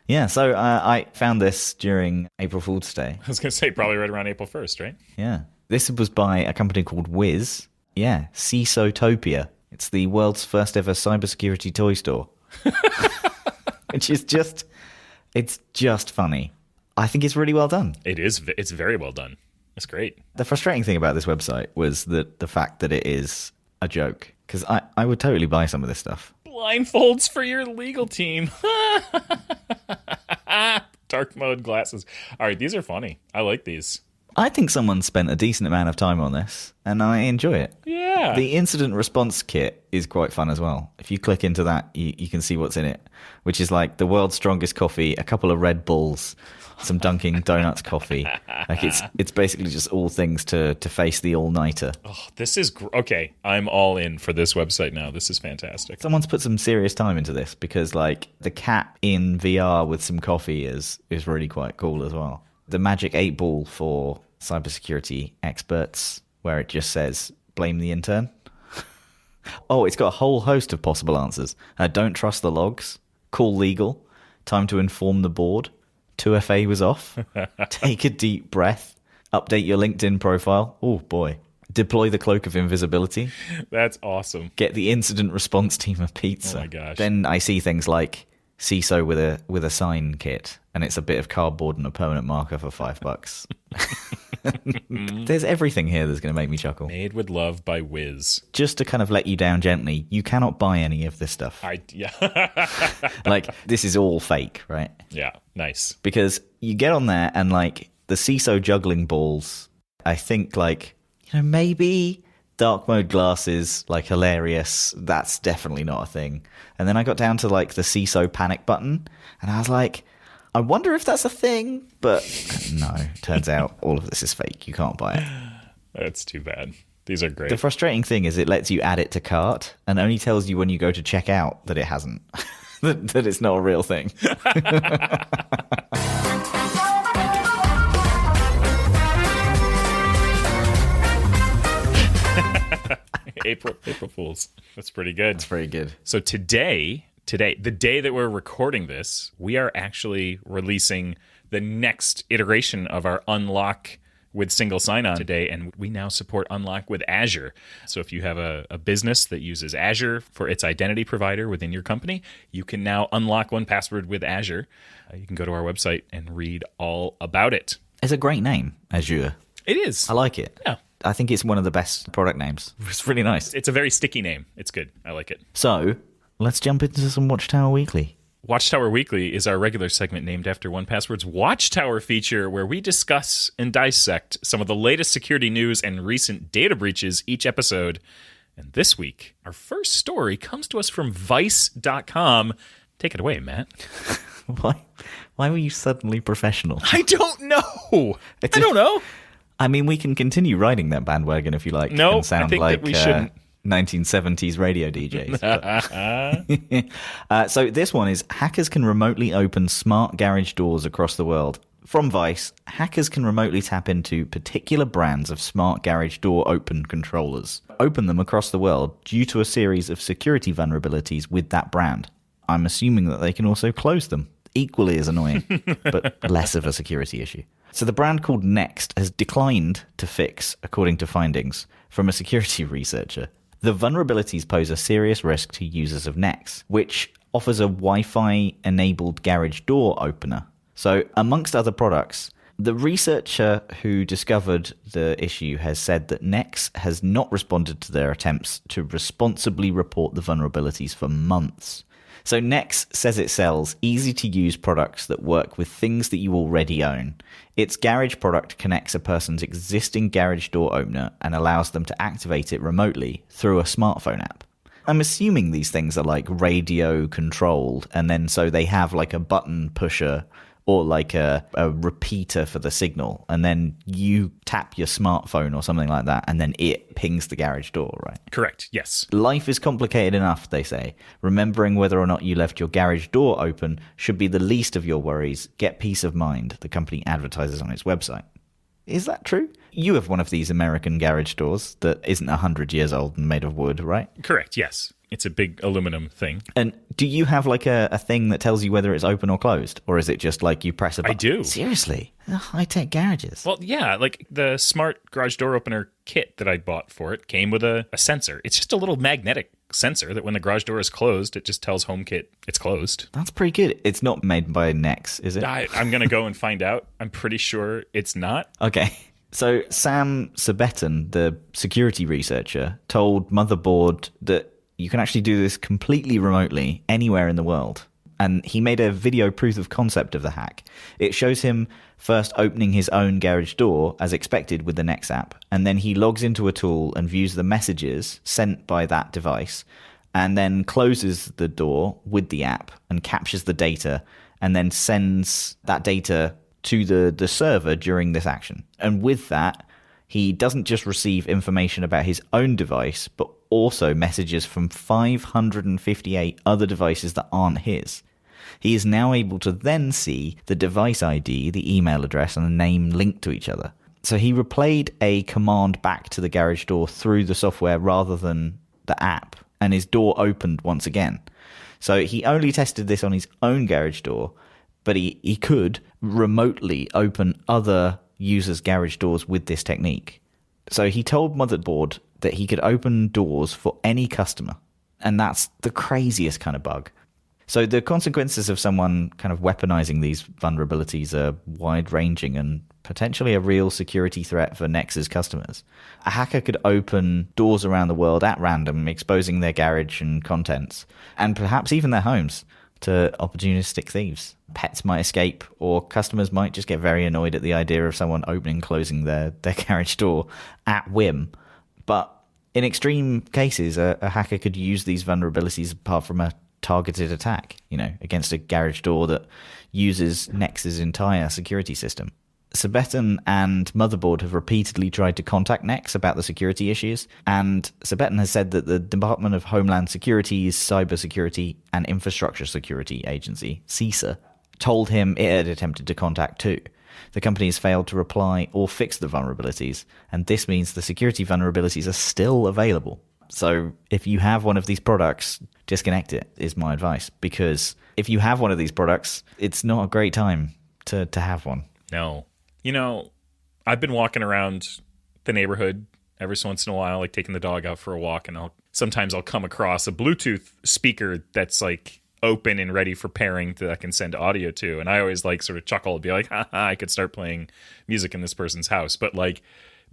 Yeah, so I found this during April Fool's Day. I was going to say probably right around April 1st, right? Yeah. This was by a company called Wiz. Yeah, CISOtopia. It's the world's first ever cybersecurity toy store. Which is it's just funny. I think it's really well done. It is. It's very well done. It's great. The frustrating thing about this website was that the fact that it is a joke. Because I would totally buy some of this stuff. Blindfolds for your legal team. Dark mode glasses. All right, these are funny. I like these. I think someone spent a decent amount of time on this, and I enjoy it. Yeah. The incident response kit is quite fun as well. If you click into that, you can see what's in it, which is like the world's strongest coffee, a couple of Red Bulls, some Dunkin' Donuts coffee. Like it's basically just all things to face the all-nighter. Oh, this is okay. I'm all in for this website now. This is fantastic. Someone's put some serious time into this because like the cat in VR with some coffee is really quite cool as well. The Magic 8 Ball for cybersecurity experts, where it just says, blame the intern. Oh, it's got a whole host of possible answers. Don't trust the logs. Call legal. Time to inform the board. 2FA was off. Take a deep breath. Update your LinkedIn profile. Oh, boy. Deploy the cloak of invisibility. That's awesome. Get the incident response team a pizza. Oh, my gosh. Then I see things like CISO with a sign kit, and it's a bit of cardboard and a permanent marker for $5. There's everything here that's going to make me chuckle. Made with love by Wiz. Just to kind of let you down gently, you cannot buy any of this stuff. Yeah. Like, this is all fake, right? Yeah, nice. Because you get on there and, like, the CISO juggling balls, I think, like, maybe dark mode glasses, like, hilarious. That's definitely not a thing. And then I got down to, like, the CISO panic button, and I was like, I wonder if that's a thing, but no, turns out all of this is fake. You can't buy it. That's too bad. These are great. The frustrating thing is it lets you add it to cart and only tells you when you go to check out that it hasn't, that it's not a real thing. April Fools. That's pretty good. That's very good. So today, the day that we're recording this, we are actually releasing the next iteration of our Unlock with single sign-on today, and we now support Unlock with Azure. So if you have a business that uses Azure for its identity provider within your company, you can now unlock 1Password with Azure. You can go to our website and read all about it. It's a great name, Azure. It is. I like it. Yeah. I think it's one of the best product names. It's really nice. It's a very sticky name. It's good. I like it. So let's jump into some Watchtower Weekly. Watchtower Weekly is our regular segment named after 1Password's Watchtower feature, where we discuss and dissect some of the latest security news and recent data breaches each episode. And this week, our first story comes to us from Vice.com. Take it away, Matt. Why were you suddenly professional? I don't know. I don't know. I mean, we can continue riding that bandwagon if you like. No, and sound I think like that we shouldn't. 1970s radio DJs. So this one is, hackers can remotely open smart garage doors across the world. From Vice, hackers can remotely tap into particular brands of smart garage door open controllers, open them across the world due to a series of security vulnerabilities with that brand. I'm assuming that they can also close them. Equally as annoying, but less of a security issue. So the brand called Next has declined to fix, according to findings from a security researcher. The vulnerabilities pose a serious risk to users of Next, which offers a Wi-Fi-enabled garage door opener. So amongst other products, the researcher who discovered the issue has said that Next has not responded to their attempts to responsibly report the vulnerabilities for months. So Next says it sells easy-to-use products that work with things that you already own. Its garage product connects a person's existing garage door opener and allows them to activate it remotely through a smartphone app. I'm assuming these things are like radio controlled, and then so they have like a button pusher or like a repeater for the signal, and then you tap your smartphone or something like that, and then it pings the garage door, right? Correct, yes. Life is complicated enough, they say. Remembering whether or not you left your garage door open should be the least of your worries. Get peace of mind, the company advertises on its website. Is that true? You have one of these American garage doors that isn't 100 years old and made of wood, right? Correct, yes. It's a big aluminum thing. And do you have like a thing that tells you whether it's open or closed? Or is it just like you press a button? I do. Seriously? High-tech garages. Well, yeah, like the smart garage door opener kit that I bought for it came with a sensor. It's just a little magnetic sensor that when the garage door is closed, it just tells HomeKit it's closed. That's pretty good. It's not made by Nex, is it? I'm going to go and find out. I'm pretty sure it's not. Okay. So Sam Sabetan, the security researcher, told Motherboard that you can actually do this completely remotely anywhere in the world. And he made a video proof of concept of the hack. It shows him first opening his own garage door as expected with the Nex app, and then he logs into a tool and views the messages sent by that device, and then closes the door with the app and captures the data, and then sends that data to the server during this action. And with that, he doesn't just receive information about his own device, but also messages from 558 other devices that aren't his. He is now able to then see the device ID, the email address, and the name linked to each other. So he replayed a command back to the garage door through the software rather than the app, and his door opened once again. So he only tested this on his own garage door, but he could remotely open other users' garage doors with this technique. So he told Motherboard that he could open doors for any customer, and that's the craziest kind of bug. So the consequences of someone kind of weaponizing these vulnerabilities are wide-ranging and potentially a real security threat for Nex's customers. A hacker could open doors around the world at random, exposing their garage and contents, and perhaps even their homes, to opportunistic thieves. Pets might escape, or customers might just get very annoyed at the idea of someone opening and closing their garage door at whim. But in extreme cases, a hacker could use these vulnerabilities apart from a targeted attack, against a garage door that uses Nex's entire security system. Sabetan and Motherboard have repeatedly tried to contact Nex about the security issues, and Sabetan has said that the Department of Homeland Security's Cybersecurity and Infrastructure Security Agency, CISA, told him it had attempted to contact too. The company has failed to reply or fix the vulnerabilities, and this means the security vulnerabilities are still available. So if you have one of these products, disconnect it, is my advice. Because if you have one of these products, it's not a great time to have one. No. I've been walking around the neighborhood every so once in a while, like taking the dog out for a walk, and sometimes I'll come across a Bluetooth speaker that's like open and ready for pairing that I can send audio to. And I always like sort of chuckle and be like, haha, I could start playing music in this person's house. But like,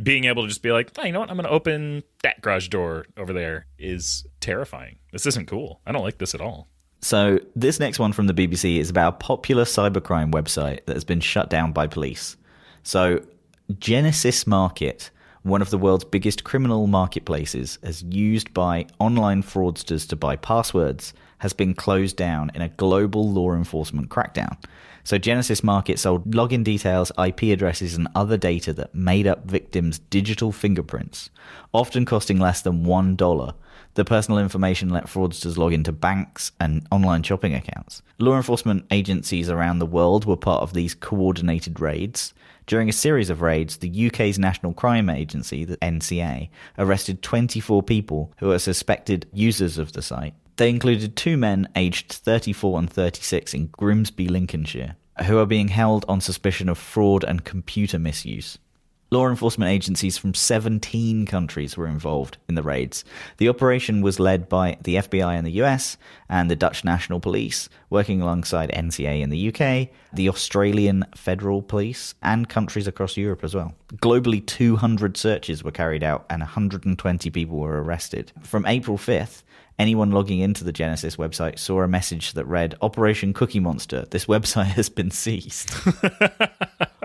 being able to just be like, oh, you know what? I'm going to open that garage door over there is terrifying. This isn't cool. I don't like this at all. So this next one from the BBC is about a popular cybercrime website that has been shut down by police. So Genesis Market, one of the world's biggest criminal marketplaces, as used by online fraudsters to buy passwords, has been closed down in a global law enforcement crackdown. So Genesis Market sold login details, IP addresses, and other data that made up victims' digital fingerprints, often costing less than $1. The personal information let fraudsters log into banks and online shopping accounts. Law enforcement agencies around the world were part of these coordinated raids. During a series of raids, the UK's National Crime Agency, the NCA, arrested 24 people who are suspected users of the site. They included two men aged 34 and 36 in Grimsby, Lincolnshire, who are being held on suspicion of fraud and computer misuse. Law enforcement agencies from 17 countries were involved in the raids. The operation was led by the FBI in the US and the Dutch National Police, working alongside NCA in the UK, the Australian Federal Police, and countries across Europe as well. Globally, 200 searches were carried out and 120 people were arrested. From April 5th, anyone logging into the Genesis website saw a message that read, Operation Cookie Monster, this website has been seized.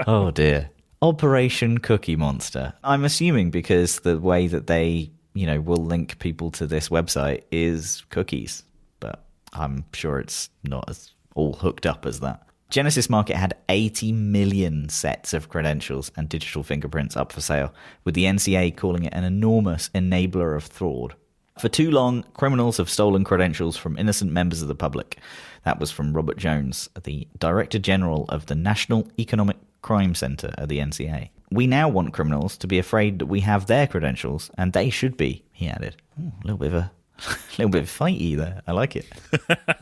Oh dear. Operation Cookie Monster. I'm assuming because the way that they, will link people to this website is cookies, but I'm sure it's not as all hooked up as that. Genesis Market had 80 million sets of credentials and digital fingerprints up for sale, with the NCA calling it an enormous enabler of fraud. For too long, criminals have stolen credentials from innocent members of the public. That was from Robert Jones, the Director General of the National Economic crime center at the NCA. We now want criminals to be afraid that we have their credentials, and they should be, he added. Ooh, a little bit of fighty there. I like it.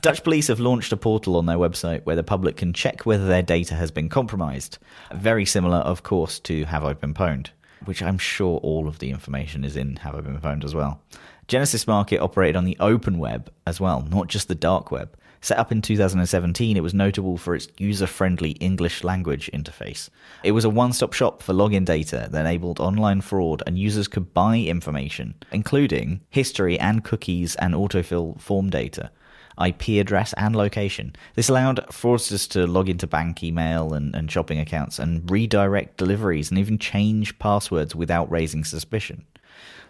Dutch police have launched a portal on their website where the public can check whether their data has been compromised. Very similar, of course, to Have I Been Pwned, which I'm sure all of the information is in Have I Been Pwned as well. Genesis Market operated on the open web as well, not just the dark web. Set up in 2017, it was notable for its user-friendly English language interface. It was a one-stop shop for login data that enabled online fraud, and users could buy information, including history and cookies and autofill form data, IP address and location. This allowed fraudsters to log into bank email and shopping accounts and redirect deliveries and even change passwords without raising suspicion.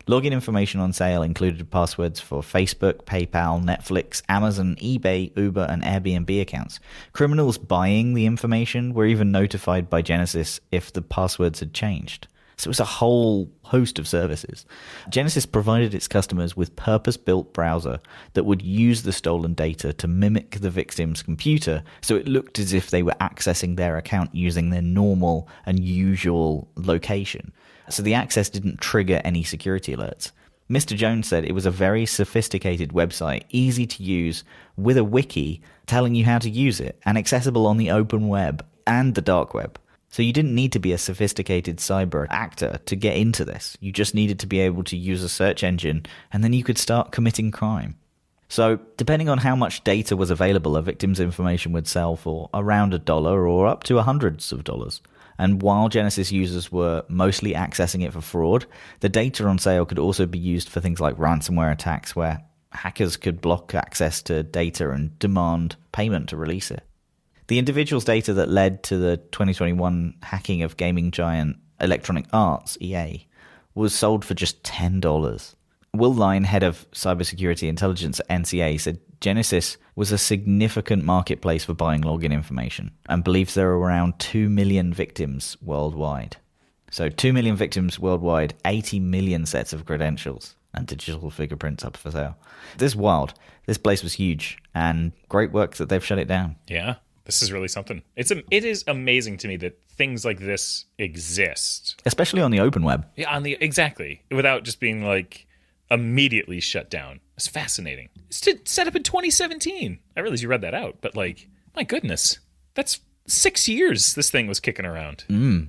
Login information on sale included passwords for Facebook, PayPal, Netflix, Amazon, eBay, Uber, and Airbnb accounts. Criminals buying the information were even notified by Genesis if the passwords had changed. So it was a whole host of services. Genesis provided its customers with purpose-built browser that would use the stolen data to mimic the victim's computer, so it looked as if they were accessing their account using their normal and usual location. So the access didn't trigger any security alerts. Mr. Jones said it was a very sophisticated website, easy to use, with a wiki telling you how to use it, and accessible on the open web and the dark web. So you didn't need to be a sophisticated cyber actor to get into this. You just needed to be able to use a search engine, and then you could start committing crime. So depending on how much data was available, a victim's information would sell for around $1 or up to hundreds of dollars. And while Genesis users were mostly accessing it for fraud, the data on sale could also be used for things like ransomware attacks, where hackers could block access to data and demand payment to release it. The individual's data that led to the 2021 hacking of gaming giant Electronic Arts, EA, was sold for just $10. Will Line, head of cybersecurity intelligence at NCA, said Genesis was a significant marketplace for buying login information and believes there are around 2 million victims worldwide. So 2 million victims worldwide, 80 million sets of credentials and digital fingerprints up for sale. This is wild. This place was huge, and great work that they've shut it down. Yeah, this is really something. It is amazing to me that things like this exist. Especially on the open web. Yeah, exactly. Without just being like immediately shut down. It's fascinating. It's set up in 2017. I realize you read that out, but like, my goodness, that's 6 years this thing was kicking around.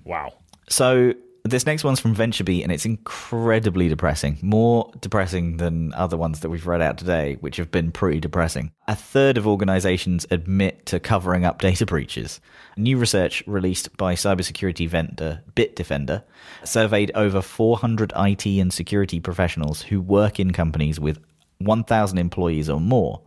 Wow. So this next one's from VentureBeat, and it's incredibly depressing. More depressing than other ones that we've read out today, which have been pretty depressing. A third of organizations admit to covering up data breaches. New research released by cybersecurity vendor Bitdefender surveyed over 400 IT and security professionals who work in companies with 1,000 employees or more.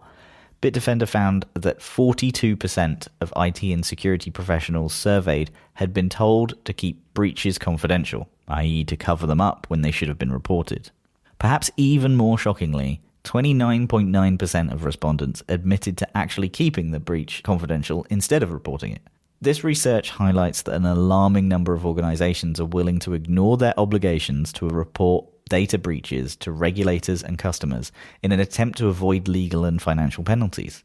Bitdefender found that 42% of IT and security professionals surveyed had been told to keep breaches confidential, i.e. to cover them up when they should have been reported. Perhaps even more shockingly, 29.9% of respondents admitted to actually keeping the breach confidential instead of reporting it. This research highlights that an alarming number of organizations are willing to ignore their obligations to report data breaches to regulators and customers in an attempt to avoid legal and financial penalties.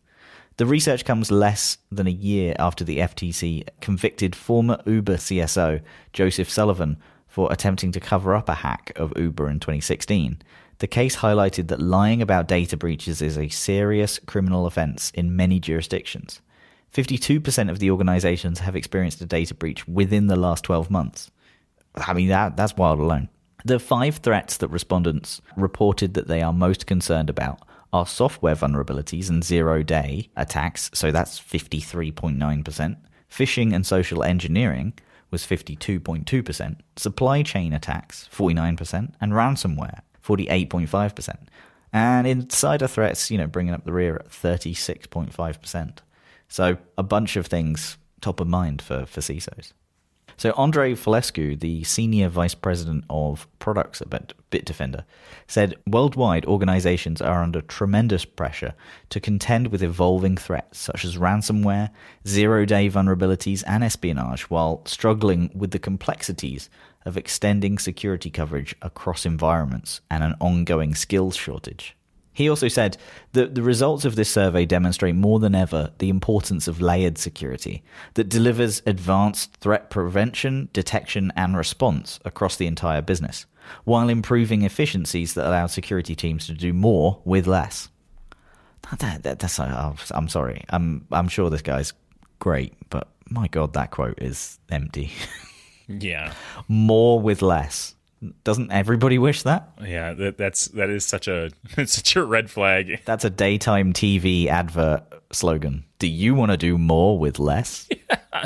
The research comes less than a year after the FTC convicted former Uber CSO Joseph Sullivan for attempting to cover up a hack of Uber in 2016. The case highlighted that lying about data breaches is a serious criminal offense in many jurisdictions. 52% of the organizations have experienced a data breach within the last 12 months. I mean, that's wild alone. The 5 threats that respondents reported that they are most concerned about are software vulnerabilities and zero-day attacks, so that's 53.9%. Phishing and social engineering was 52.2%. Supply chain attacks, 49%. And ransomware, 48.5%. And insider threats, bringing up the rear at 36.5%. So a bunch of things top of mind for CISOs. So Andrei Folescu, the Senior Vice President of Products at Bitdefender, said worldwide organizations are under tremendous pressure to contend with evolving threats such as ransomware, zero-day vulnerabilities, and espionage, while struggling with the complexities of extending security coverage across environments and an ongoing skills shortage. He also said that the results of this survey demonstrate more than ever the importance of layered security that delivers advanced threat prevention, detection, and response across the entire business, while improving efficiencies that allow security teams to do more with less. I'm sorry. I'm sure this guy's great, but my God, that quote is empty. Yeah. More with less. Doesn't everybody wish that? Yeah, that is such a red flag. That's a daytime TV advert slogan. Do you want to do more with less?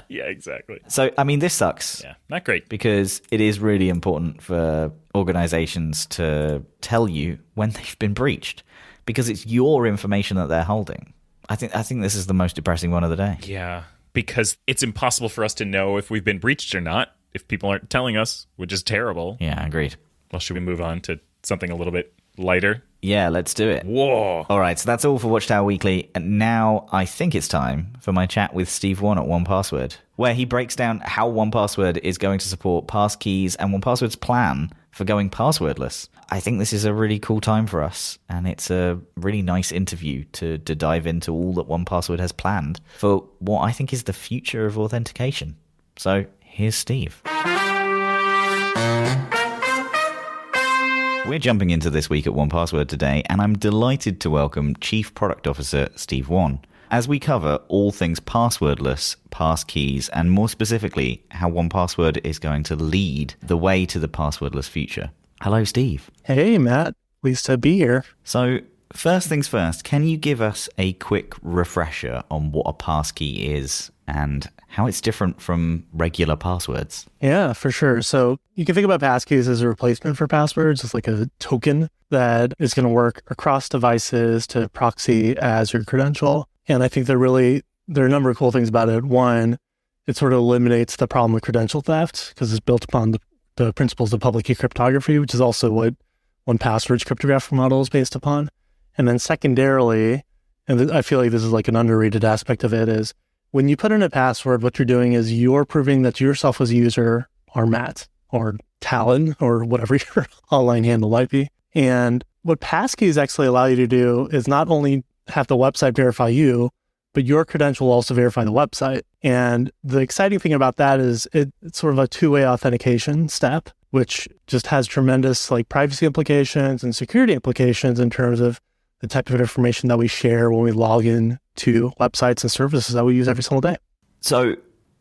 Yeah, exactly. So, I mean, this sucks. Yeah, not great. Because it is really important for organizations to tell you when they've been breached, because it's your information that they're holding. I think this is the most depressing one of the day. Yeah, because it's impossible for us to know if we've been breached or not if people aren't telling us, which is terrible. Yeah, agreed. Well, should we move on to something a little bit lighter? Yeah, let's do it. Whoa. All right, so that's all for Watchtower Weekly. And now I think it's time for my chat with Steve Won at 1Password, where he breaks down how 1Password is going to support passkeys and 1Password's plan for going passwordless. I think this is a really cool time for us, and it's a really nice interview to dive into all that 1Password has planned for what I think is the future of authentication. So here's Steve. We're jumping into this week at 1Password today, and I'm delighted to welcome Chief Product Officer Steve Won as we cover all things passwordless, passkeys, and more specifically, how 1Password is going to lead the way to the passwordless future. Hello, Steve. Hey, Matt. Pleased to be here. So, first things first, can you give us a quick refresher on what a passkey is and how it's different from regular passwords? Yeah, for sure. So you can think about passkeys as a replacement for passwords. It's like a token that is going to work across devices to proxy as your credential. And I think there are a number of cool things about it. One, it sort of eliminates the problem of credential theft because it's built upon the principles of public key cryptography, which is also what 1Password's cryptographic model is based upon. And then secondarily, and I feel like this is like an underrated aspect of it, is when you put in a password, what you're doing is you're proving that yourself as a user are Matt or Talon or whatever your online handle might be. And what passkeys actually allow you to do is not only have the website verify you, but your credential will also verify the website. And the exciting thing about that is it's sort of a two-way authentication step, which just has tremendous like privacy implications and security implications in terms of the type of information that we share when we log in to websites and services that we use every single day. So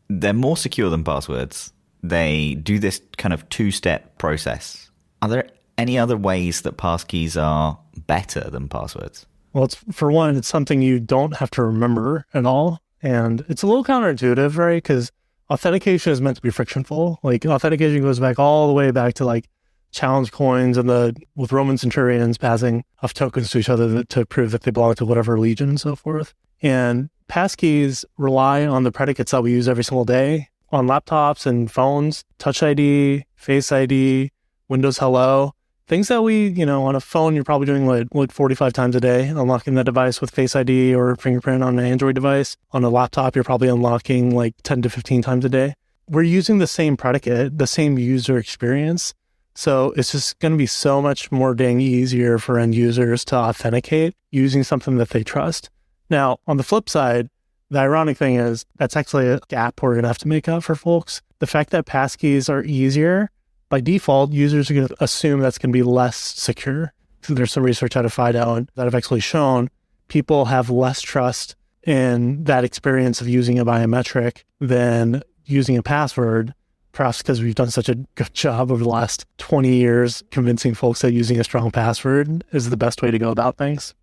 they're more secure than passwords. They do this kind of two-step process. Are there any other ways that passkeys are better than passwords? Well, for one, it's something you don't have to remember at all. And it's a little counterintuitive, right? Because authentication is meant to be frictionful. Like authentication goes back all the way back to like challenge coins and with Roman centurions passing off tokens to each other to prove that they belong to whatever legion and so forth. And passkeys rely on the predicates that we use every single day on laptops and phones, Touch ID, Face ID, Windows Hello. Things that we, on a phone, you're probably doing what 45 times a day, unlocking that device with Face ID or fingerprint on an Android device. On a laptop, you're probably unlocking like 10 to 15 times a day. We're using the same predicate, the same user experience. So it's just going to be so much more dang easier for end users to authenticate using something that they trust. Now, on the flip side, the ironic thing is that's actually a gap we're going to have to make up for folks. The fact that passkeys are easier, by default, users are going to assume that's going to be less secure. So there's some research out of FIDO that have actually shown people have less trust in that experience of using a biometric than using a password, perhaps because we've done such a good job over the last 20 years convincing folks that using a strong password is the best way to go about things.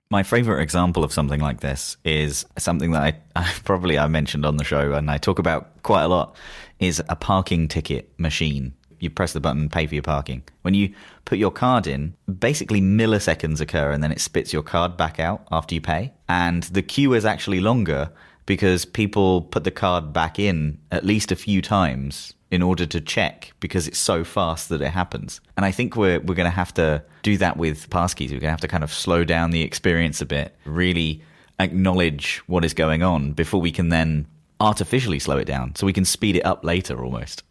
My favorite example of something like this is something that I mentioned on the show and I talk about quite a lot, is a parking ticket machine. You press the button, pay for your parking. When you put your card in, basically milliseconds occur and then it spits your card back out after you pay. And the queue is actually longer because people put the card back in at least a few times in order to check because it's so fast that it happens. And I think we're going to have to do that with passkeys. We're going to have to kind of slow down the experience a bit, really acknowledge what is going on before we can then artificially slow it down so we can speed it up later almost.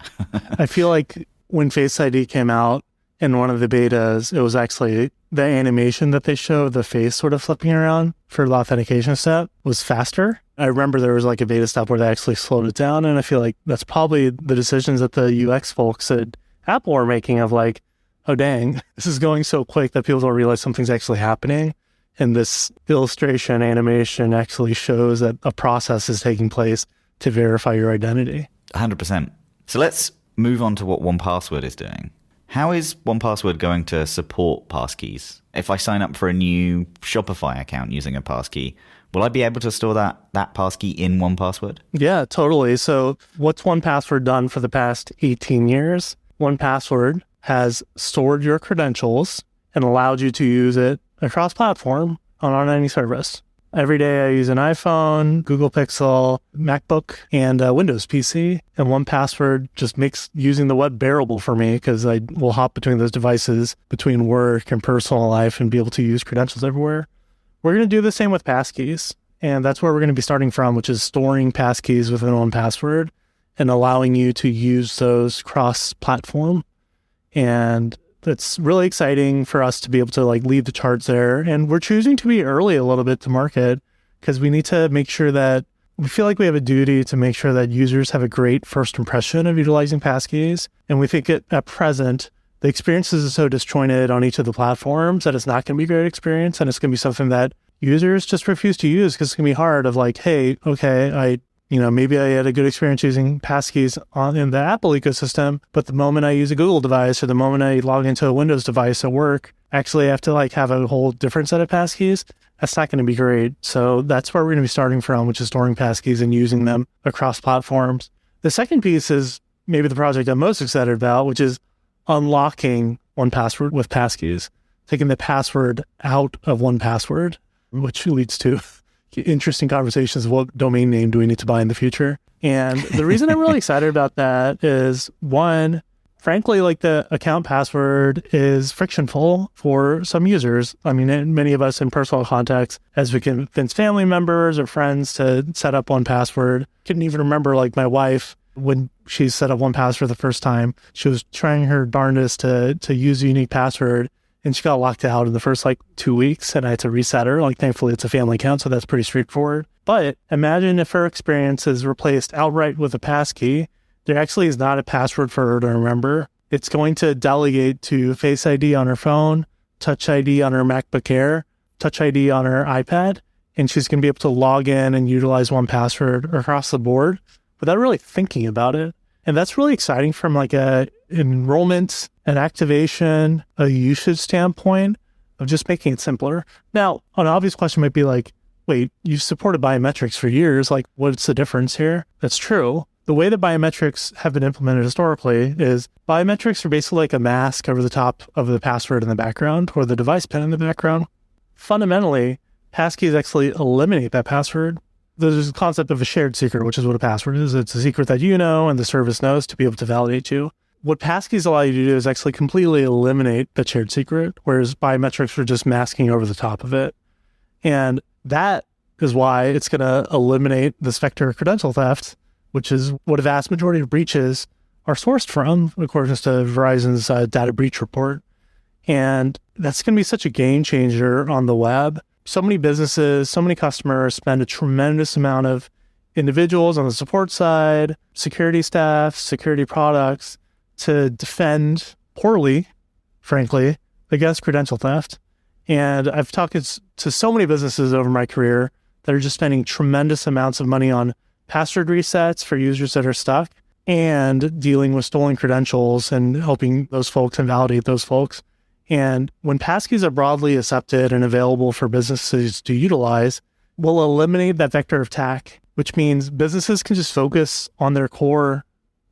I feel like when Face ID came out, in one of the betas, it was actually the animation that they showed, the face sort of flipping around for the authentication step was faster. I remember there was like a beta step where they actually slowed it down. And I feel like that's probably the decisions that the UX folks at Apple are making of like, oh, dang, this is going so quick that people don't realize something's actually happening. And this illustration animation actually shows that a process is taking place to verify your identity. 100%. So let's move on to what 1Password is doing. How is 1Password going to support passkeys? If I sign up for a new Shopify account using a passkey, will I be able to store that passkey in 1Password? Yeah, totally. So what's 1Password done for the past 18 years? 1Password has stored your credentials and allowed you to use it across platform on any service. Every day I use an iPhone, Google Pixel, MacBook, and Windows PC. And 1Password just makes using the web bearable for me because I will hop between those devices, between work and personal life, and be able to use credentials everywhere. We're going to do the same with passkeys. And that's where we're going to be starting from, which is storing passkeys within 1Password and allowing you to use those cross-platform. And it's really exciting for us to be able to like lead the charge there. And we're choosing to be early a little bit to market because we need to make sure that we feel like we have a duty to make sure that users have a great first impression of utilizing passkeys. And we think at present, the experiences are so disjointed on each of the platforms that it's not going to be a great experience. And it's going to be something that users just refuse to use because it's going to be hard of like, hey, okay, maybe I had a good experience using passkeys in the Apple ecosystem, but the moment I use a Google device or the moment I log into a Windows device at work, actually I have to like have a whole different set of passkeys. That's not going to be great. So that's where we're going to be starting from, which is storing passkeys and using them across platforms. The second piece is maybe the project I'm most excited about, which is unlocking 1Password with passkeys, taking the password out of 1Password, which leads to interesting conversations of what domain name do we need to buy in the future. And the reason I'm really excited about that is, one, frankly, like the account password is frictionful for some users. I mean, many of us in personal contexts, as we convince family members or friends to set up 1Password, couldn't even remember like my wife, when she set up 1Password the first time, she was trying her darndest to use a unique password. And she got locked out in the first 2 weeks and I had to reset her. Thankfully it's a family account, so that's pretty straightforward. But imagine if her experience is replaced outright with a passkey. There actually is not a password for her to remember. It's going to delegate to Face ID on her phone, Touch ID on her MacBook Air, Touch ID on her iPad, and she's going to be able to log in and utilize 1Password across the board without really thinking about it. And that's really exciting from a enrollment, an activation, a usage standpoint of just making it simpler. Now, an obvious question might be wait, you've supported biometrics for years. What's the difference here? That's true. The way that biometrics have been implemented historically is biometrics are basically like a mask over the top of the password in the background or the device pin in the background. Fundamentally, passkeys actually eliminate that password. There's a concept of a shared secret, which is what a password is. It's a secret that you know and the service knows to be able to validate you. What passkeys allow you to do is actually completely eliminate the shared secret, whereas biometrics are just masking over the top of it. And that is why it's going to eliminate this vector credential theft, which is what a vast majority of breaches are sourced from, according to Verizon's data breach report. And that's going to be such a game changer on the web. So many businesses, so many customers spend a tremendous amount of individuals on the support side, security staff, security products to defend poorly, frankly, against credential theft. And I've talked to so many businesses over my career that are just spending tremendous amounts of money on password resets for users that are stuck and dealing with stolen credentials and helping those folks and validate those folks. And when passkeys are broadly accepted and available for businesses to utilize, we'll eliminate that vector of attack, which means businesses can just focus on their core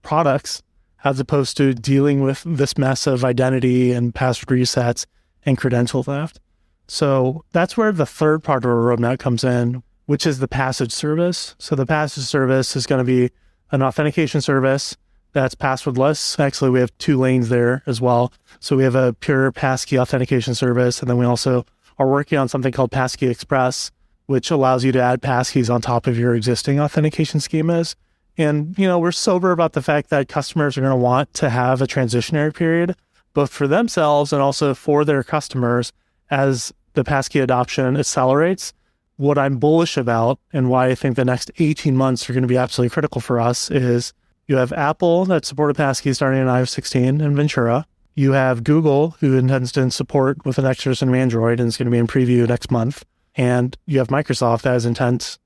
products as opposed to dealing with this mess of identity and password resets and credential theft. So that's where the third part of our roadmap comes in, which is the passage service. So the passage service is going to be an authentication service that's passwordless. Actually, we have 2 lanes there as well. So we have a pure passkey authentication service, and then we also are working on something called Passkey Express, which allows you to add passkeys on top of your existing authentication schemas. And, we're sober about the fact that customers are going to want to have a transitionary period both for themselves and also for their customers as the passkey adoption accelerates. What I'm bullish about and why I think the next 18 months are going to be absolutely critical for us is you have Apple that supported Passkey starting in iOS 16 and Ventura. You have Google, who intends to support with the next version of Android and is going to be in preview next month. And you have Microsoft that has intent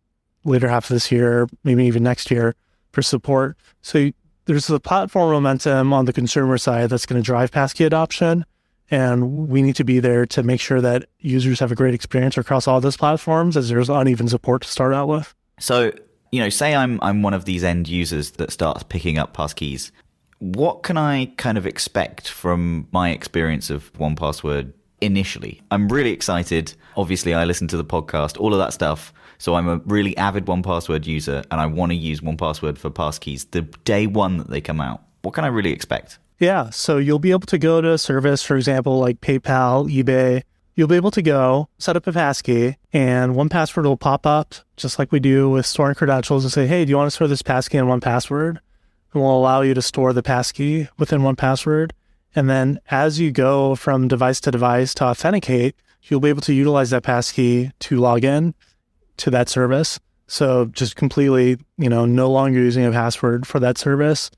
later half of this year, maybe even next year, for support. So there's the platform momentum on the consumer side that's going to drive Passkey adoption. And we need to be there to make sure that users have a great experience across all those platforms, as there's uneven support to start out with. So, say I'm one of these end users that starts picking up passkeys. What can I kind of expect from my experience of 1Password initially? I'm really excited. Obviously, I listen to the podcast, all of that stuff. So I'm a really avid 1Password user, and I want to use 1Password for passkeys the day one that they come out. What can I really expect? Yeah, so you'll be able to go to a service, for example, like PayPal, eBay. You'll be able to go set up a passkey, and 1Password will pop up, just like we do with storing credentials, and say, hey, do you want to store this passkey in 1Password? And we'll allow you to store the passkey within 1Password. And then as you go from device to device to authenticate, you'll be able to utilize that passkey to log in to that service. So just completely, no longer using a password for that service.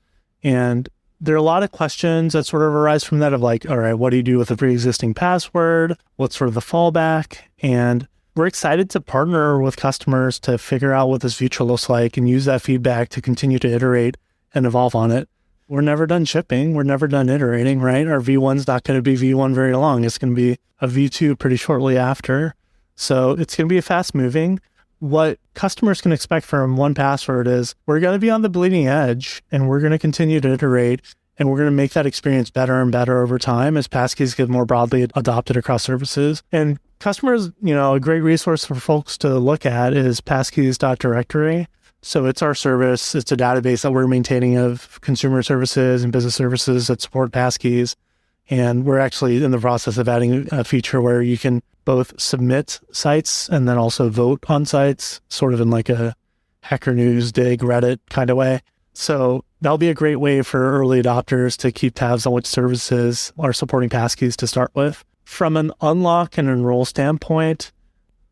And there are a lot of questions that sort of arise from that of like, all right, what do you do with a pre-existing password? What's sort of the fallback? And we're excited to partner with customers to figure out what this future looks like and use that feedback to continue to iterate and evolve on it. We're never done shipping. We're never done iterating, right? Our V1's not going to be V1 very long. It's going to be a V2 pretty shortly after. So it's going to be fast moving. What customers can expect from 1Password is we're going to be on the bleeding edge, and we're going to continue to iterate, and we're going to make that experience better and better over time as passkeys get more broadly adopted across services. And customers, a great resource for folks to look at is passkeys.directory. So it's our service. It's a database that we're maintaining of consumer services and business services that support passkeys. And we're actually in the process of adding a feature where you can both submit sites and then also vote on sites, sort of in like a Hacker News, Dig, Reddit kind of way. So that'll be a great way for early adopters to keep tabs on which services are supporting passkeys to start with. From an unlock and enroll standpoint,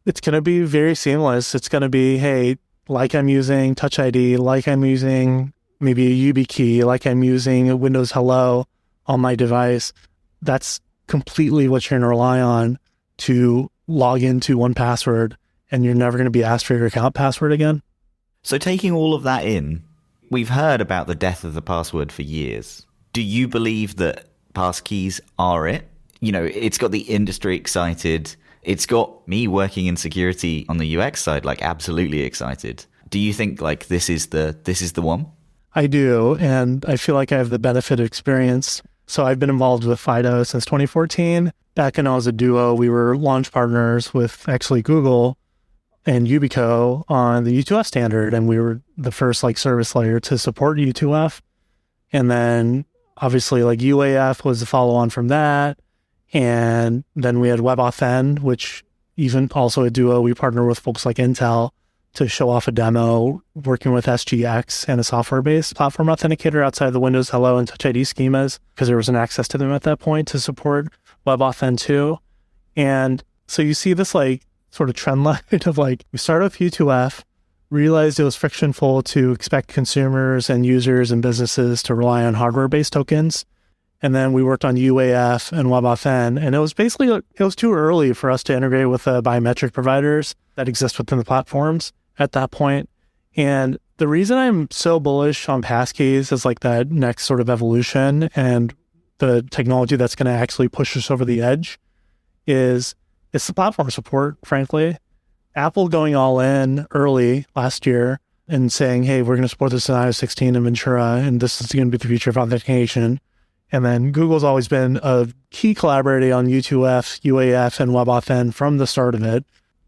it's going to be very seamless. It's going to be, hey, like I'm using Touch ID, like I'm using maybe a YubiKey, like I'm using a Windows Hello on my device. That's completely what you're going to rely on to log into 1Password, and you're never going to be asked for your account password again. So taking all of that in, we've heard about the death of the password for years. Do you believe that passkeys are it? It's got the industry excited. It's got me working in security on the UX side, like absolutely excited. Do you think like this is the one? I do, and I feel like I have the benefit of experience. So I've been involved with FIDO since 2014. Back when I was a Duo, we were launch partners with actually Google and Yubico on the U2F standard, and we were the first service layer to support U2F. And then obviously UAF was the follow-on from that. And then we had WebAuthn, which even also a Duo, we partner with folks like Intel to show off a demo working with SGX and a software-based platform authenticator outside the Windows Hello and Touch ID schemas, because there wasn't access to them at that point to support WebAuthn 2. And so you see this sort of trend line of we started with U2F, realized it was frictionful to expect consumers and users and businesses to rely on hardware-based tokens. And then we worked on UAF and WebAuthn, and it was basically, it was too early for us to integrate with the biometric providers that exist within the platforms at that point. And the reason I'm so bullish on passkeys is that next sort of evolution and the technology that's going to actually push us over the edge is it's the platform support, frankly. Apple going all in early last year and saying, hey, we're going to support this in iOS 16 and Ventura, and this is going to be the future of authentication. And then Google's always been a key collaborator on U2F, UAF, and WebAuthn from the start of it.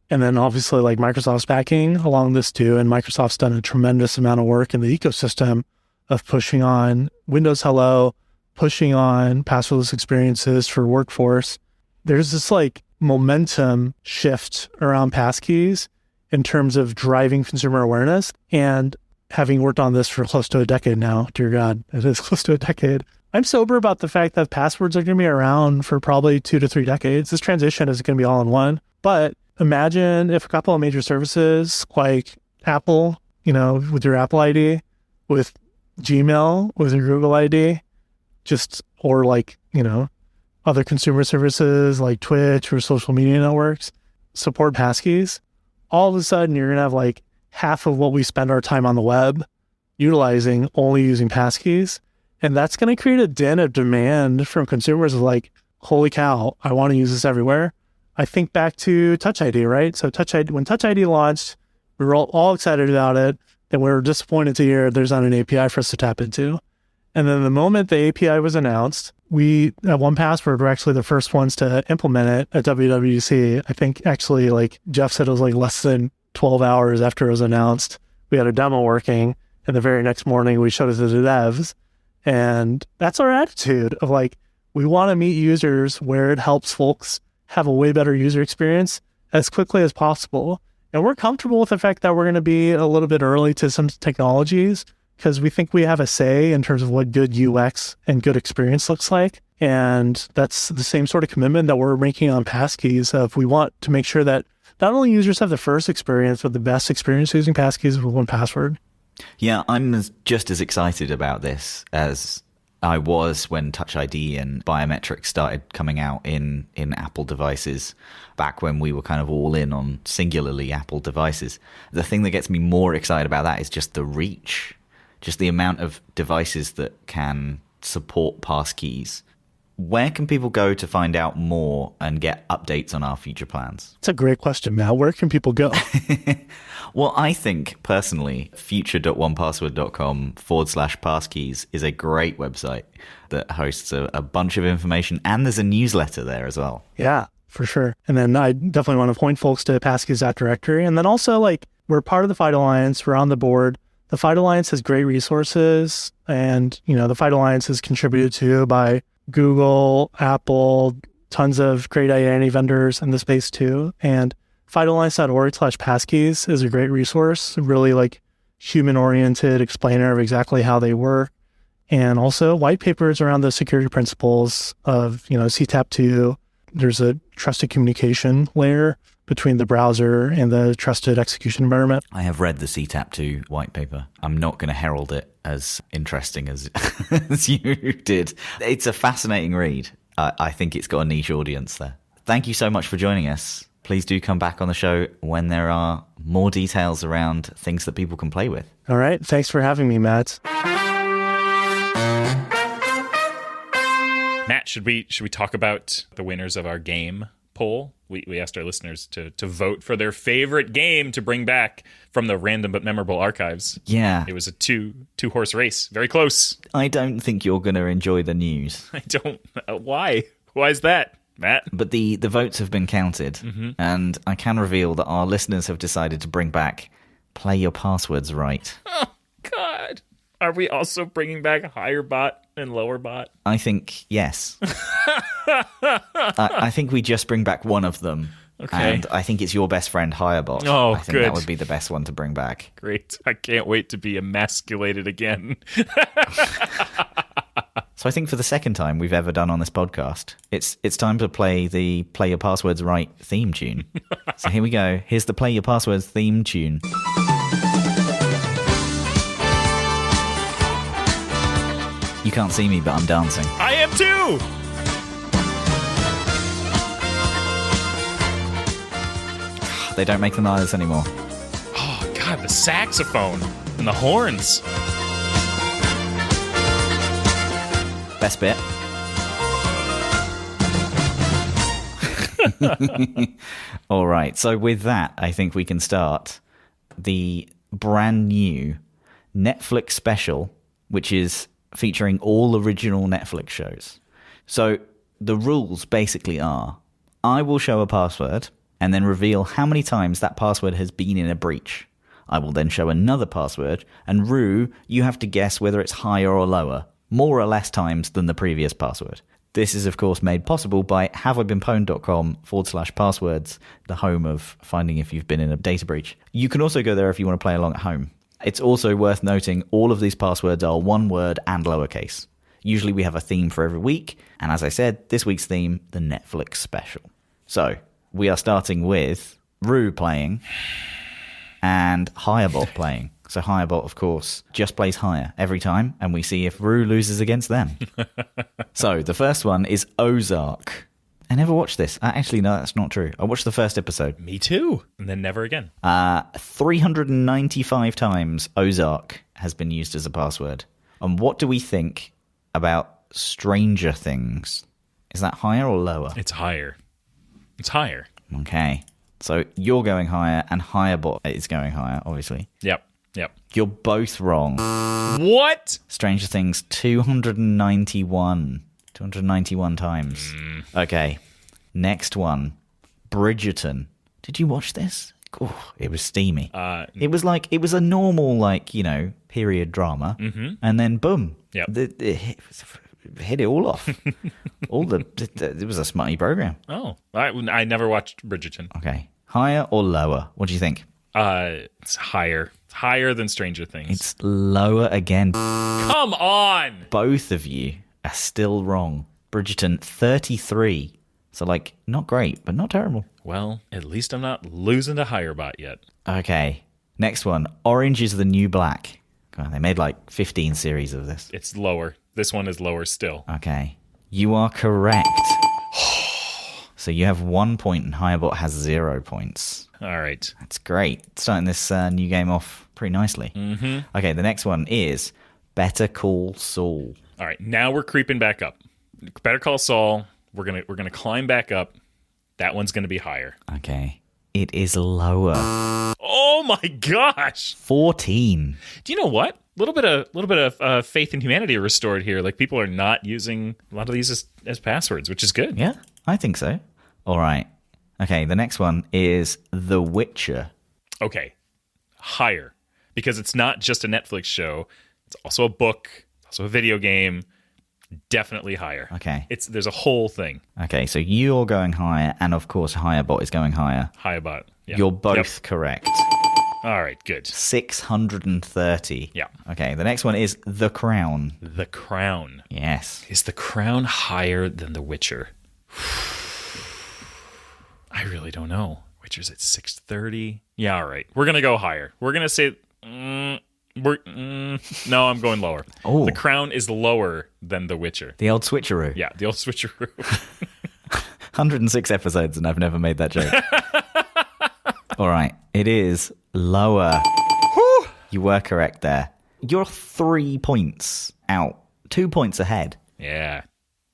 And then obviously Microsoft's backing along this too. And Microsoft's done a tremendous amount of work in the ecosystem of pushing on Windows Hello, pushing on passwordless experiences for workforce. There's this momentum shift around passkeys in terms of driving consumer awareness. And having worked on this for close to a decade now, dear God, it is close to a decade, I'm sober about the fact that passwords are going to be around for probably 2 to 3 decades. This transition is going to be all in one. But imagine if a couple of major services like Apple, with your Apple ID, with Gmail, with your Google ID, or other consumer services like Twitch or social media networks support passkeys. All of a sudden, you're going to have half of what we spend our time on the web utilizing only using passkeys. And that's going to create a din of demand from consumers of holy cow, I want to use this everywhere. I think back to Touch ID, right? So when Touch ID launched, we were all excited about it. Then we were disappointed to hear there's not an API for us to tap into. And then the moment the API was announced, we at 1Password were actually the first ones to implement it at WWDC. I think actually, Jeff said, it was less than 12 hours after it was announced. We had a demo working, and the very next morning we showed it to the devs. And that's our attitude of we want to meet users where it helps folks have a way better user experience as quickly as possible. And we're comfortable with the fact that we're going to be a little bit early to some technologies because we think we have a say in terms of what good UX and good experience looks like. And that's the same sort of commitment that we're making on passkeys of we want to make sure that not only users have the first experience, but the best experience using passkeys with 1Password. Yeah, I'm just as excited about this as I was when Touch ID and biometrics started coming out in Apple devices back when we were kind of all in on singularly Apple devices. The thing that gets me more excited about that is just the reach, just the amount of devices that can support passkeys. Where can people go to find out more and get updates on our future plans? It's a great question, Matt. Where can people go? Well, I think personally, future.onepassword.com/passkeys is a great website that hosts a bunch of information, and there's a newsletter there as well. Yeah, for sure. And then I definitely want to point folks to passkeys.directory. And then also, we're part of the FIDO Alliance. We're on the board. The FIDO Alliance has great resources, and, the FIDO Alliance is contributed to by Google, Apple, tons of great identity vendors in the space too. And FIDOalliance.org/passkeys is a great resource, really human-oriented explainer of exactly how they work. And also white papers around the security principles of, CTAP2. There's a trusted communication layer between the browser and the trusted execution environment. I have read the CTAP2 white paper. I'm not going to herald it as interesting as, as you did. It's a fascinating read. I think it's got a niche audience there. Thank you so much for joining us. Please do come back on the show when there are more details around things that people can play with. All right. Thanks for having me, Matt. Matt, should we talk about the winners of our game poll? We asked our listeners to vote for their favorite game to bring back from the random but memorable archives. Yeah. It was a two-horse race. Very close. I don't think you're going to enjoy the news. I don't. Why? Why is that, Matt? But the votes have been counted, and I can reveal that our listeners have decided to bring back Play Your Passwords Right. Oh, God. Are we also bringing back higher bot and lower bot? I think yes. I think we just bring back one of them. Okay. And I think it's your best friend, Hirebot. Oh, I think good. that would be the best one to bring back. Great. I can't wait to be emasculated again. So I think for the second time we've ever done on this podcast, it's time to play the Play Your Passwords Right theme tune. So here we go. Here's the Play Your Passwords theme tune. You can't see me, but I'm dancing. I am too! They don't make them like this anymore. Oh, God, the saxophone and the horns. Best bit. All right. So with that, I think we can start the brand new Netflix special, which is featuring all original Netflix shows. So the rules basically are, I will show a password and then reveal how many times that password has been in a breach. I will then show another password, and Rue, you have to guess whether it's higher or lower, more or less times than the previous password. This is, of course, made possible by haveibeenpwned.com/passwords, the home of finding if you've been in a data breach. You can also go there if you want to play along at home. It's also worth noting all of these passwords are one word and lowercase. Usually we have a theme for every week. And as I said, this week's theme, the Netflix special. So we are starting with Rue playing and Hirebot playing. So Hirebot, of course, just plays higher every time, and we see if Rue loses against them. So the first one is Ozark. I never watched this. Actually, no, that's not true. I watched the first episode. Me too. And then never again. 395 times Ozark has been used as a password. And what do we think about Stranger Things? Is that higher or lower? It's higher. It's higher. Okay. So you're going higher, and Hirebot is going higher, obviously. Yep. You're both wrong. What? Stranger Things, 291 times. Okay. Next one, Bridgerton. Did you watch this? Oh, it was steamy. It was a normal, period drama. Mm-hmm. And then boom. Yep. It hit it all off. It was a smutty program. Oh, I never watched Bridgerton. Okay. Higher or lower? What do you think? It's higher. It's higher than Stranger Things. It's lower again. Come on! Both of you are still wrong. Bridgerton, 33. So, not great, but not terrible. Well, at least I'm not losing to Hirebot yet. Okay. Next one, Orange is the New Black. God, they made 15 series of this. It's lower. This one is lower still. Okay. You are correct. So you have 1 point and Hirebot has 0 points. All right. That's great. Starting this new game off pretty nicely. Mm-hmm. Okay, the next one is Better Call Saul. All right, now we're creeping back up. Better Call Saul. We're gonna climb back up. That one's gonna be higher. Okay. It is lower. Oh my gosh! 14. Do you know what? A little bit of faith in humanity restored here. People are not using a lot of these as passwords, which is good. Yeah, I think so. All right. Okay, the next one is The Witcher. Okay, higher. Because it's not just a Netflix show. It's also a book. It's also a video game. Definitely higher. Okay. There's a whole thing. Okay, so you're going higher, and of course Hirebot is going higher. Hirebot. Yeah. You're both correct. All right, good. 630. Yeah. Okay, the next one is The Crown. The Crown. Yes. Is The Crown higher than The Witcher? I really don't know. Witcher's at 630. Yeah, all right. We're going to go higher. We're going to say... no, I'm going lower. Oh. The Crown is lower than The Witcher. The old switcheroo. Yeah, the old switcheroo. 106 episodes and I've never made that joke. All right. It is lower. Whew. You were correct there. You're 3 points out. 2 points ahead. Yeah.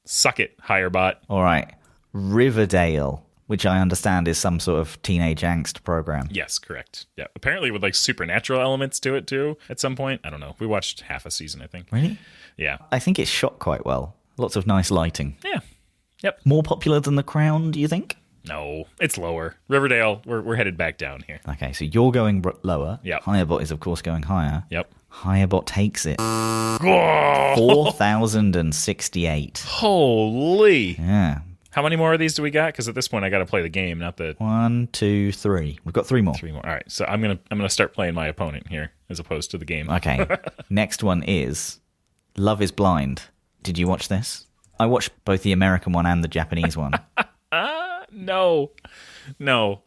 Suck it, Hirebot. All right. Riverdale, which I understand is some sort of teenage angst program. Yes, correct. Yeah. Apparently with supernatural elements to it too at some point. I don't know. We watched half a season, I think. Really? Yeah. I think it's shot quite well. Lots of nice lighting. Yeah. Yep. More popular than The Crown, do you think? No, it's lower. Riverdale, we're headed back down here. Okay, so you're going lower. Yep. Hirebot is, of course, going higher. Yep. Hirebot takes it. Oh! 4,068. Holy. Yeah. How many more of these do we got? Because at this point, I got to play the game, not the 1, 2, 3. We've got 3 more. 3 more. All right, so I'm gonna start playing my opponent here as opposed to the game. Okay. Next one is Love is Blind. Did you watch this? I watched both the American one and the Japanese one. No,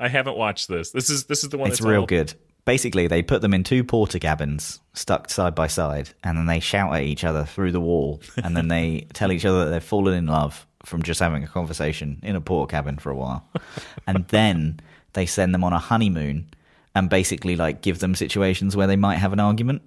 I haven't watched this. This is the one. It's real good. Basically, they put them in 2 porter cabins stuck side by side, and then they shout at each other through the wall, and then they tell each other that they've fallen in love from just having a conversation in a porter cabin for a while. And then they send them on a honeymoon and basically give them situations where they might have an argument.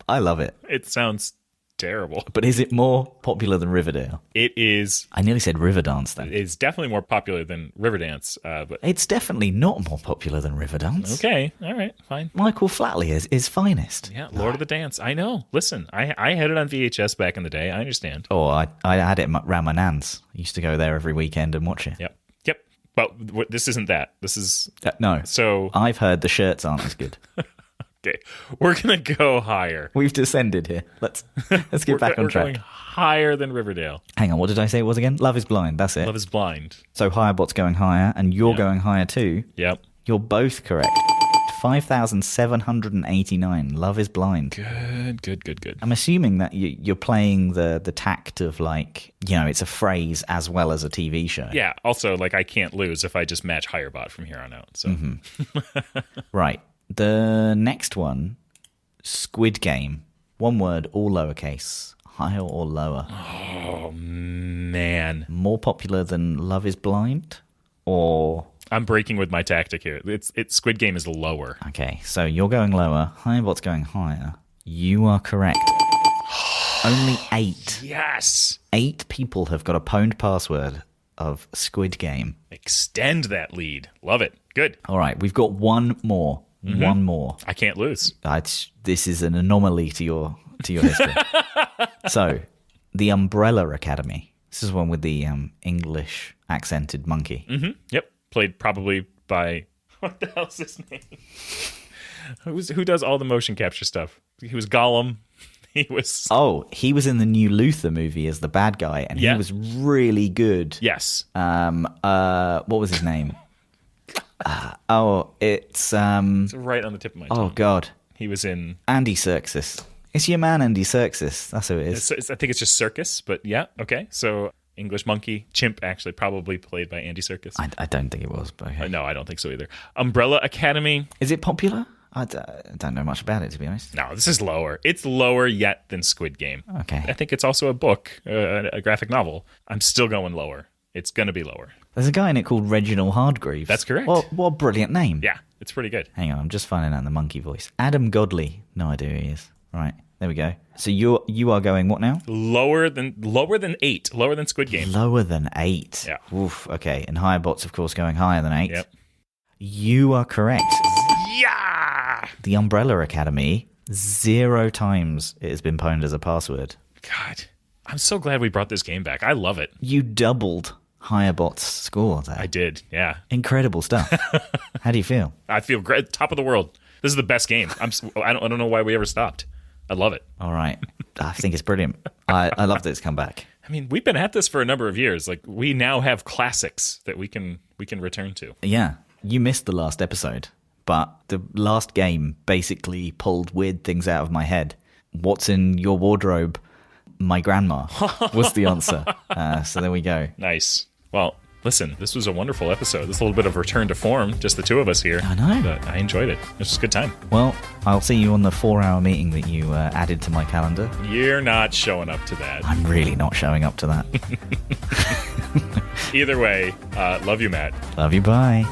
I love it. It sounds terrible. But is it more popular than Riverdale? It is. I nearly said Riverdance then. It's definitely more popular than Riverdance. But it's definitely not more popular than Riverdance. Okay, all right, fine. Michael Flatley is finest. Yeah, Lord of the Dance. I know. Listen, I had it on VHS back in the day. I understand. Oh, I had it around my nan's. I used to go there every weekend and watch it. Yep. But this isn't that. This is no. So I've heard the shirts aren't as good. Okay, we're gonna go higher. We've descended here. Let's get back on track. We're going higher than Riverdale. Hang on, what did I say it was again? Love is Blind. That's it. Love is Blind. So Hirebot's going higher, and you're going higher too. Yep. You're both correct. 5,789. Love is Blind. Good. I'm assuming that you're playing the tact of, like, it's a phrase as well as a TV show. Yeah. Also, like, I can't lose if I just match Hirebot from here on out. So, Right. The next one, Squid Game. One word, all lowercase. Higher or lower? Oh, man. More popular than Love is Blind? Or... I'm breaking with my tactic here. It's Squid Game is lower. Okay, so you're going lower. Hirebot's going higher. You are correct. Only 8. Yes. 8 people have got a pwned password of Squid Game. Extend that lead. Love it. Good. All right, we've got one more. One more. I can't lose. This is an anomaly to your history. So, the Umbrella Academy. This is one with the English accented monkey. Mm-hmm. Yep. Played probably by... What the hell's his name? Who does all the motion capture stuff? He was Gollum. He was... Oh, he was in the new Luther movie as the bad guy, and he was really good. Yes. What was his name? It's right on the tip of my tongue. Oh, God. He was in... Andy Serkis. It's your man, Andy Serkis. That's who it is. I think it's just Circus, but yeah, okay. So English monkey, chimp, actually probably played by Andy Serkis. I don't think it was, but okay. No, I don't think so either. Umbrella Academy. Is it popular? I don't know much about it, to be honest. No, this is lower. It's lower yet than Squid Game. Okay. I think it's also a book, a graphic novel. I'm still going lower. It's going to be lower. There's a guy in it called Reginald Hardgreaves. That's correct. What a brilliant name. Yeah, it's pretty good. Hang on, I'm just finding out the monkey voice. Adam Godley. No idea who he is. Right, there we go. So you are going what now? Lower than 8. Lower than Squid Game. Lower than 8. Yeah. Oof, okay. And Hirebot's, of course, going higher than 8. Yep. You are correct. Yeah! The Umbrella Academy, 0 times it has been pwned as a password. God, I'm so glad we brought this game back. I love it. You doubled Hirebot's score there. I did, yeah. Incredible stuff. How do you feel? I feel great. Top of the world. This is the best game. I don't know why we ever stopped. I love it. All right. I think it's brilliant. I love that it's come back. I mean, we've been at this for a number of years. Like, we now have classics that we can return to. Yeah. You missed the last episode, but the last game basically pulled weird things out of my head. What's in your wardrobe? My grandma was the answer. So there we go. Nice. Well, listen, this was a wonderful episode. This is a little bit of return to form, just the two of us here. I know. But I enjoyed it. It was a good time. Well, I'll see you on the 4-hour meeting that you added to my calendar. You're not showing up to that. I'm really not showing up to that. Either way, love you, Matt. Love you, bye.